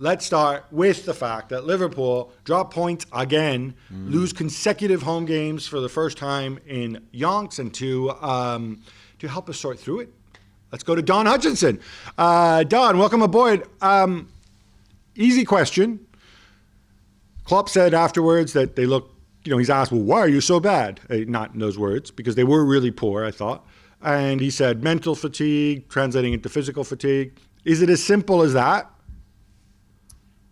let's start with the fact that Liverpool drop points again, lose consecutive home games for the first time in yonks, and to help us sort through it, let's go to Don Hutchison. Don, welcome aboard. Easy question. Klopp said afterwards that they look, he's asked, well, why are you so bad? Not in those words, because they were really poor, I thought. And he said mental fatigue, translating into physical fatigue. Is it as simple as that?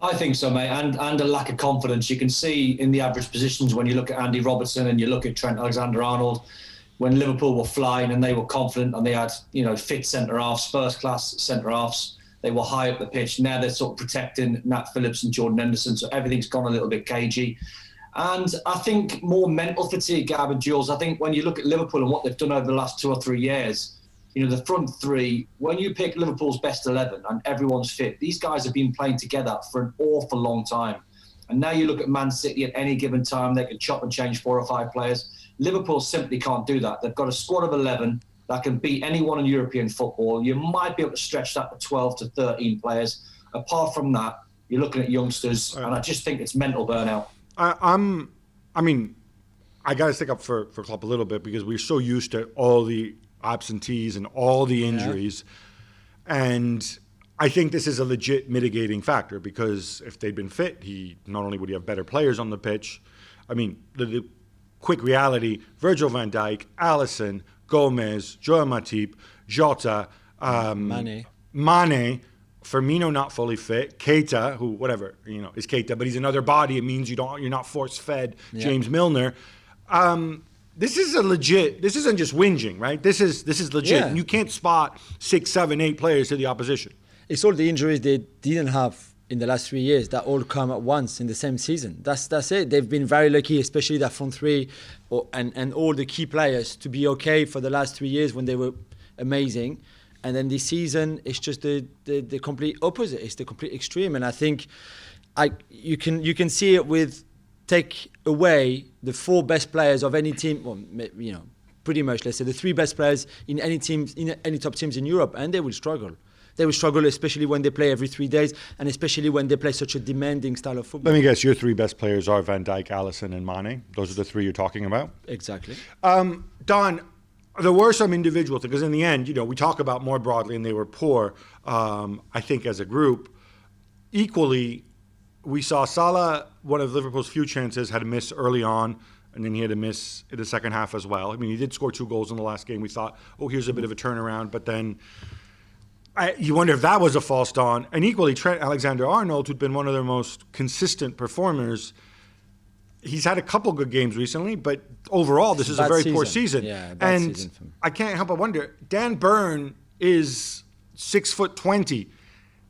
I think so, mate, and a lack of confidence. You can see in the average positions when you look at Andy Robertson and you look at Trent Alexander-Arnold, when Liverpool were flying and they were confident and they had, fit centre-halves, first-class centre-halves, they were high up the pitch. Now they're sort of protecting Nat Phillips and Jordan Henderson, so everything's gone a little bit cagey. And I think more mental fatigue, Gab and Juls. I think when you look at Liverpool and what they've done over the last 2 or 3 years, the front three, when you pick Liverpool's best 11 and everyone's fit, these guys have been playing together for an awful long time. And now you look at Man City at any given time, they can chop and change 4 or 5 players. Liverpool simply can't do that. They've got a squad of 11 that can beat anyone in European football. You might be able to stretch that to 12 to 13 players. Apart from that, you're looking at youngsters, and I just think it's mental burnout. I got to stick up for Klopp a little bit because we're so used to all the absentees and all the injuries. And I think this is a legit mitigating factor because if they'd been fit, not only would he have better players on the pitch. The quick reality, Virgil van Dijk, Alisson, Gomez, Joel Matip, Jota, Mane, Firmino not fully fit, Keita, who whatever, is Keita, but he's another body. It means you're not force-fed. James Milner. This isn't just whinging, right? This is legit. Yeah. And you can't spot 6, 7, 8 players to the opposition. It's all the injuries they didn't have in the last 3 years that all come at once in the same season. That's it. They've been very lucky, especially that front three and all the key players to be okay for the last 3 years when they were amazing. And then this season, it's just the complete opposite. It's the complete extreme. And I think you can see it with take away the 4 best players of any team, pretty much, let's say the 3 best players in any teams, in any top teams in Europe, and they will struggle. They will struggle, especially when they play every 3 days, and especially when they play such a demanding style of football. Let me guess, your 3 best players are Van Dijk, Alisson, and Mane. Those are the 3 you're talking about? Exactly. Don, there were some individual things, because in the end, we talk about more broadly, and they were poor, I think, as a group. Equally, we saw Salah, one of Liverpool's few chances, had a miss early on, and then he had a miss in the second half as well. He did score 2 goals in the last game. We thought, here's a bit of a turnaround, but then you wonder if that was a false dawn. And equally, Trent Alexander-Arnold, who'd been one of their most consistent performers, he's had a couple good games recently, but overall, this is a very poor season. Yeah, bad and season for him. I can't help but wonder, Dan Burn is 6'20".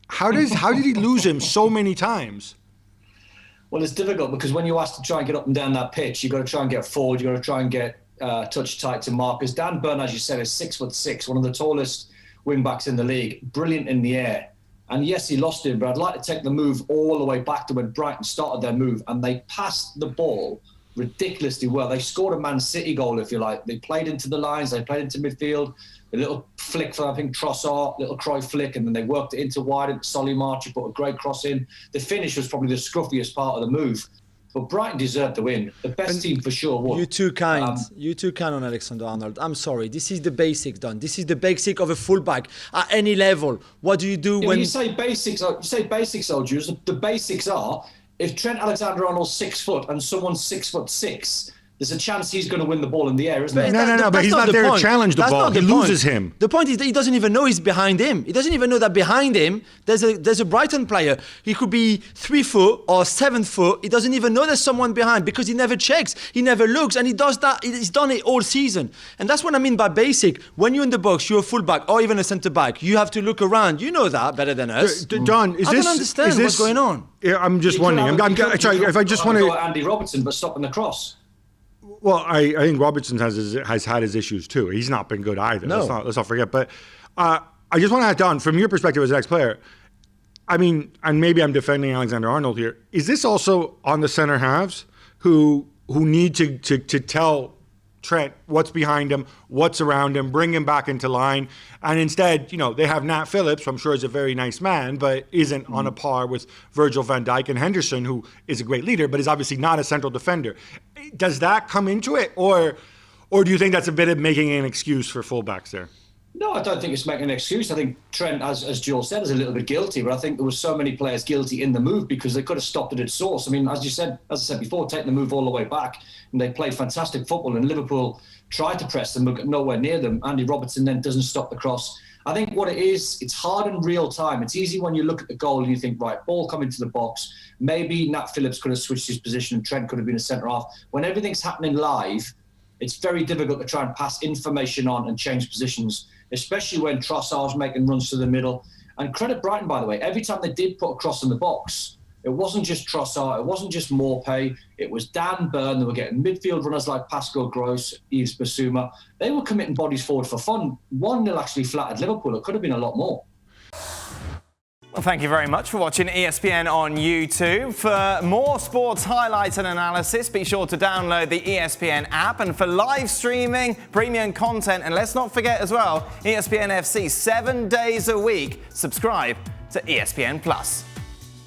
How did he lose him so many times? Well, it's difficult because when you ask to try and get up and down that pitch, you've got to try and get forward, you've got to try and get touch tight to markers. Dan Burn, as you said, is 6'6", one of the tallest wing-backs in the league, brilliant in the air. And yes, he lost him, but I'd like to take the move all the way back to when Brighton started their move, and they passed the ball ridiculously well. They scored a Man City goal, if you like. They played into the lines, they played into midfield, a little flick for, I think, Trossard, little Cruyff flick, and then they worked it into wide, into Solly March, put a great cross in. The finish was probably the scruffiest part of the move. But Brighton deserved the win. The best team for sure won. You too kind. You too kind on Alexander-Arnold. I'm sorry. This is the basics, Don. This is the basic of a fullback at any level. What do you do when you say basics? You say basics, Jules. The basics are if Trent Alexander-Arnold's 6 foot and someone's 6'6", there's a chance he's going to win the ball in the air, isn't there? No, but he's not there to challenge the ball. He loses him. The point is that he doesn't even know he's behind him. He doesn't even know that behind him there's a Brighton player. He could be 3 foot or 7 foot. He doesn't even know there's someone behind because he never checks. He never looks, and he does that. He's done it all season. And that's what I mean by basic. When you're in the box, you're a fullback or even a centre back. You have to look around. You know that better than us. Don, I don't understand what's going on. Yeah, I'm just wondering. Sorry, if I just want to. Andy Robertson, but stopping the cross. Well, I think Robertson has had his issues too. He's not been good either. No. Let's not forget. But I just want to add, Don, from your perspective as an ex-player, and maybe I'm defending Alexander-Arnold here. Is this also on the center halves who need to tell Trent, what's behind him, what's around him, bring him back into line. And instead, they have Nat Phillips, who I'm sure is a very nice man, but isn't on a par with Virgil van Dijk, and Henderson, who is a great leader, but is obviously not a central defender. Does that come into it? Or do you think that's a bit of making an excuse for fullbacks there? No, I don't think it's making an excuse. I think Trent, as Jules said, is a little bit guilty, but I think there were so many players guilty in the move because they could have stopped it at source. I mean, as I said before, taking the move all the way back, and they played fantastic football, and Liverpool tried to press them, but got nowhere near them. Andy Robertson then doesn't stop the cross. I think what it is, it's hard in real time. It's easy when you look at the goal and you think, right, ball coming to the box. Maybe Nat Phillips could have switched his position and Trent could have been a centre-half. When everything's happening live, it's very difficult to try and pass information on and change positions, especially when Trossard's making runs to the middle. And credit Brighton, by the way, every time they did put a cross in the box, it wasn't just Trossard, it wasn't just Morpay, it was Dan Burn. They were getting midfield runners like Pascal Gross, Yves Bissouma. They were committing bodies forward for fun. 1-0 actually flattered Liverpool. It could have been a lot more. Well, thank you very much for watching ESPN on YouTube. For more sports highlights and analysis, be sure to download the ESPN app. And for live streaming, premium content, and let's not forget as well, ESPN FC 7 days a week. Subscribe to ESPN Plus.